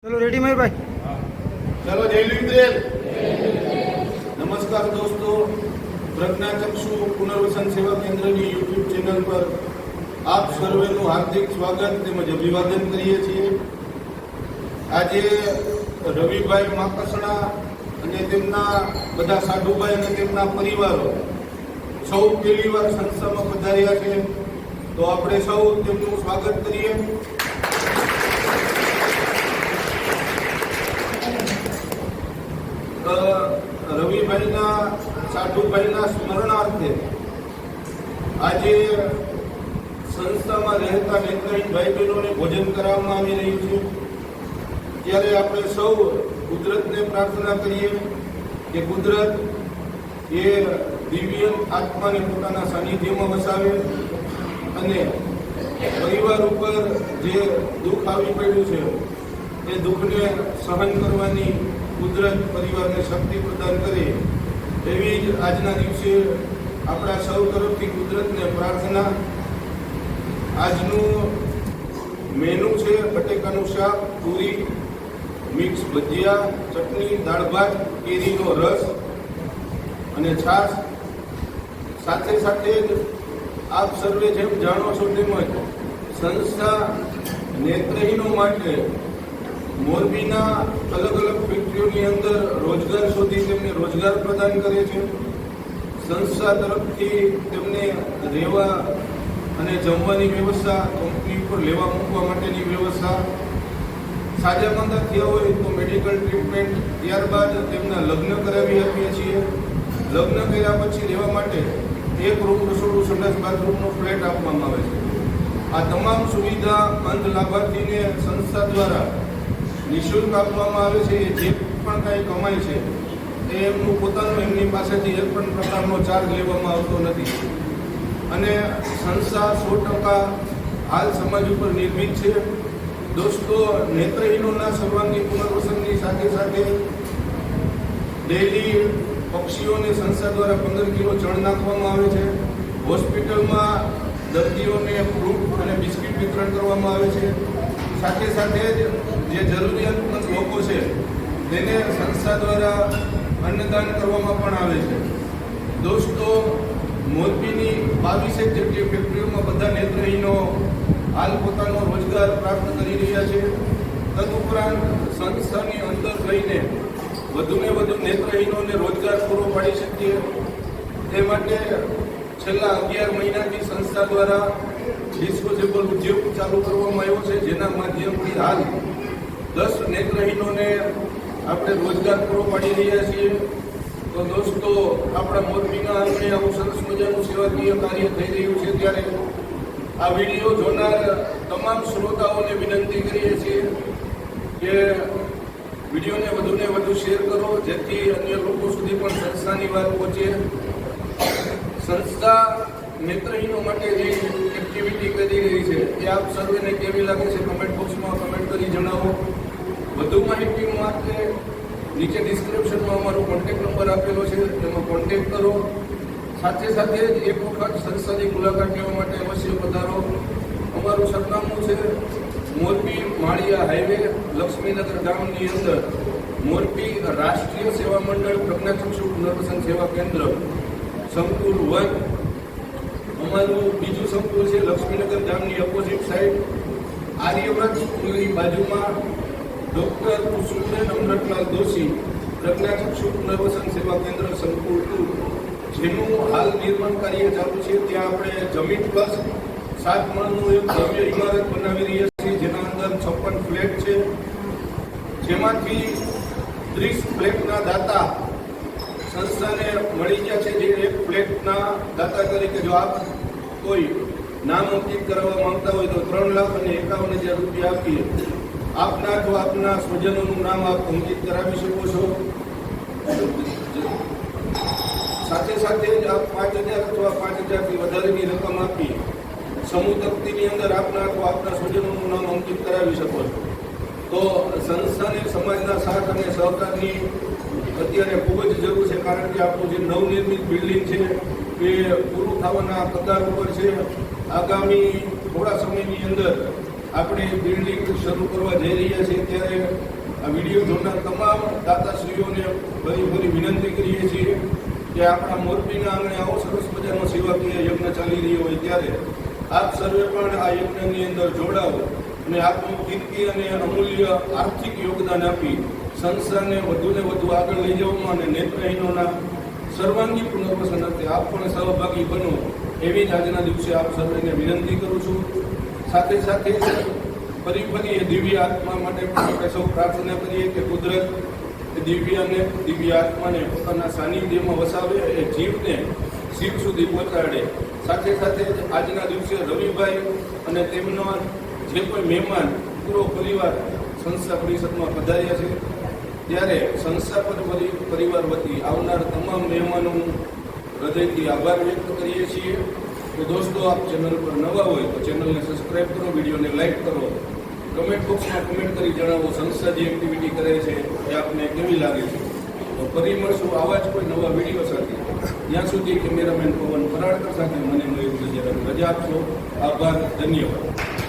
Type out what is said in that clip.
चलो रेडी मेरे भाई। चलो जय लिंद्रेल। नमस्कार दोस्तों, प्रज्ञाचक्षु पुनर्वसन सेवा केन्द्र की यूट्यूब चैनल पर आप सर्वेનું હાર્દિક સ્વાગત તેમજ અભિવાદન કરીએ છીએ। આજે રવિભાઈ માકસણા અને તેમના બધા સાધુભાઈ અને તેમના પરિવારો સૌ પહેલી વાર સંસ્થામાં પધાર્યા છે, તો આપણે સૌ તેમનું સ્વાગત કરીએ। રવિભાઈના સાધુભાઈના સ્મરણાર્થે આજે સંસ્થામાં રહેતા નેત્રહીન ભાઈ બહેનોને ભોજન કરાવવામાં આવી રહ્યું છે। ત્યારે આપણે સૌ કુદરતને પ્રાર્થના કરીએ કે કુદરત એ દિવ્ય આત્માને પોતાના સાનિધ્યમાં વસાવે અને પરિવાર ઉપર જે દુઃખ આવી પડ્યું છે એ દુઃખને સહન કરવાની કુદરત પરિવારને શક્તિ પ્રદાન કરે, એવી જ આજના દિવસે આપણા સૌ તરફથી કુદરતને પ્રાર્થના। આજનું મેનુ છે બટેકાનું શાક, પૂરી, મિક્સ ભજીયા, ચટણી, દાળ ભાત, કેરીનો રસ અને છાશ। સાથે સાથે જ આપ સર્વે જેમ જાણો છો તેમજ સંસ્થા નેત્રહીનો માટે મોરબીના અલગ અલગ ફેક્ટરીઓની અંદર રોજગાર શોધી તેમને રોજગાર પ્રદાન કરે છે। સંસ્થા તરફથી તેમને રહેવા અને જમવાની વ્યવસ્થા, કંપની પર લેવા મૂકવા માટેની વ્યવસ્થા, સાજા માંદા થયા હોય તો મેડિકલ ટ્રીટમેન્ટ, ત્યારબાદ તેમના લગ્ન કરાવી આપીએ છીએ। લગ્ન કર્યા પછી રહેવા માટે એક રૂમ, રસોડું, સંડાસ, બાથરૂમનો ફ્લેટ આપવામાં આવે છે। આ તમામ સુવિધા અંધ લાભાર્થીને સંસ્થા દ્વારા નિઃશુલ્ક આપવામાં આવે છે। જે પણ કાંઈ કમાય છે એ એમનું પોતાનું, એમની પાસેથી એક પણ પ્રકારનો ચાર્જ લેવામાં આવતો નથી અને સંસ્થા 100% હાલ સમાજ ઉપર નિર્ભીક છે। દોસ્તો, નેત્રહીનોના સર્વાંગી પુનર્વસનની સાથે સાથે ડેઈલી પક્ષીઓને સંસ્થા દ્વારા 15 કિલો ચણ નાખવામાં આવે છે। હોસ્પિટલમાં દર્દીઓને ફ્રૂટ અને બિસ્કિટ વિતરણ કરવામાં આવે છે। સાથે સાથે જ જે જરૂરિયાતમંદ લોકો છે તેને સંસ્થા દ્વારા અન્નદાન કરવામાં પણ આવે છે। દોસ્તો, મોરબીની 22 જેટલી ફેક્ટરીઓમાં બધા નેત્રહીનો હાલ પોતાનો રોજગાર પ્રાપ્ત કરી રહ્યા છે। તદુપરાંત સંસ્થાની અંદર રહીને વધુને વધુ નેત્રહીનોને રોજગાર પૂરો પાડી શકીએ તે માટે છેલ્લા 11 મહિનાથી સંસ્થા દ્વારા ડિસ્પોઝેબલ ઉદ્યોગ ચાલુ કરવામાં આવ્યો છે, જેના માધ્યમથી હાલ 10 નેત્રહીનોને આપણે રોજગાર પૂરો પાડી રહ્યા છીએ। તો દોસ્તો, આપણા મોરબીના આંગણે આવું સરસ મજાનું સેવાકીય કાર્ય થઈ રહ્યું છે, ત્યારે આ વિડીયો જોનાર તમામ શ્રોતાઓને વિનંતી કરીએ છીએ કે વિડીયોને વધુને વધુ શેર કરો, જેથી અન્ય લોકો સુધી પણ સંસ્થાની વાત પહોંચે। સંસ્થા નેત્રહીનો માટે જે એક્ટિવિટી કરી રહી છે એ આપ સર્વેને કેવી લાગે છે કમેન્ટ બોક્સમાં કમેન્ટ કરી જણાવો। વધુ માહિતી માટે નીચે ડિસ્ક્રિપ્શનમાં અમારો કોન્ટેક્ટ નંબર આપેલો છે, તેમાં કોન્ટેક્ટ કરો। સાથે સાથે જ એક વખત સંસ્થાની મુલાકાત લેવા માટે અવશ્ય પધારો। અમારું સરનામું છે મોરબી માળિયા હાઈવે, લક્ષ્મીનગર ગામની અંદર મોરબી રાષ્ટ્રીય સેવા મંડળ પ્રજ્ઞાચક્ષુ પુનર્વસન સેવા કેન્દ્ર સંકુલ 1। અમારું બીજું સંકુલ છે લક્ષ્મીનગર ગામની અપોઝિટ સાઈડ આર્યવ્રત સ્કૂલની બાજુમાં ડૉક્ટર કુસુમબેન અમૃતલાલ દોશી પ્રજ્ઞાચક્ષુ પુનર્વસન સેવા કેન્દ્ર સંકુલ 2, જેનું હાલ નિર્માણ કાર્ય ચાલુ છે। ત્યાં આપણે જમીન પ્લસ 7 માળનું એક ભવ્ય ઇમારત બનાવી રહ્યા છીએ, જેના અંદર 56 ફ્લેટ છે, જેમાંથી 30 ફ્લેટના દાતા સંસ્થાને મળી ગયા છે। જે એક ફ્લેટના દાતા તરીકે જો આપ કોઈ નામ અંકિત કરવા માંગતા હોય તો 3,51,000 રૂપિયા આપીએ આપના તો આપના સ્વજનોનું નામ આપ અંકિત કરાવી શકો છો। સાથે સાથે જ આપ 5,000 અથવા 5,000થી વધારેની રકમ આપી સમૂહ તકતીની અંદર આપના તો આપના સ્વજનોનું નામ અંકિત કરાવી શકો છો। તો સંસ્થાને સમાજના સાથ અને સહકારની અત્યારે ખૂબ જ જરૂર છે, કારણ કે આપણું જે નવનિર્મિત બિલ્ડિંગ છે એ પૂરું થવાના કગાર ઉપર છે। આગામી થોડા સમયની અંદર આપણે બિલ્ડિંગ શરૂ કરવા જઈ રહ્યા છીએ ત્યારે આ વિડીયો જોનાર તમામ દાતાશ્રીઓને ફરી વિનંતી કરીએ છીએ કે આપણા મોરબીના આંગણે આવો સરસ મજાનો સેવાકીય યજ્ઞ ચાલી રહ્યો હોય ત્યારે આપ સર્વે પણ આ યજ્ઞની અંદર જોડાવો અને આપનું કિંમતી અને અમૂલ્ય આર્થિક યોગદાન આપી સંસ્થાને વધુને વધુ આગળ લઈ જવામાં અને નેત્રહીનોના સર્વાંગી પુનર્વસન અર્થે આપ પણ સહભાગી બનો એવી જ આજના દિવસે આપ સર્વેને વિનંતી કરું છું. સાથે સાથે ફરી એ દિવ્ય આત્મા માટે પણ આપણે સૌ પ્રાર્થના કરીએ કે કુદરત દિવ્ય આત્માને પોતાના સાનિધ્યમાં વસાવે, એ જીવને શિવ સુધી પહોંચાડે. સાથે સાથે આજના દિવસે રવિભાઈ અને તેમના જે કોઈ મહેમાન પૂરો પરિવાર સંસ્થા પરિષદમાં પધાર્યા છે ત્યારે સંસ્થા પરિવાર વતી આવનાર તમામ મહેમાનોનું હૃદયથી આભાર વ્યક્ત કરીએ છીએ. તો દોસ્તો, આપ ચેનલ પર નવા હોય તો ચેનલને સબસ્ક્રાઈબ કરો, વિડીયોને લાઈક કરો, કમેન્ટ બોક્સમાં કમેન્ટ કરી જણાવો સંસ્થા જે એક્ટિવિટી કરે છે એ આપને કેવી લાગે છે. તો ફરી મળશું આવા જ કોઈ નવા વિડીયો સાથે. ત્યાં સુધી કેમેરામેન પવન પરાડકર સાથે મને મયુર રજા આપશો. આભાર, ધન્યવાદ.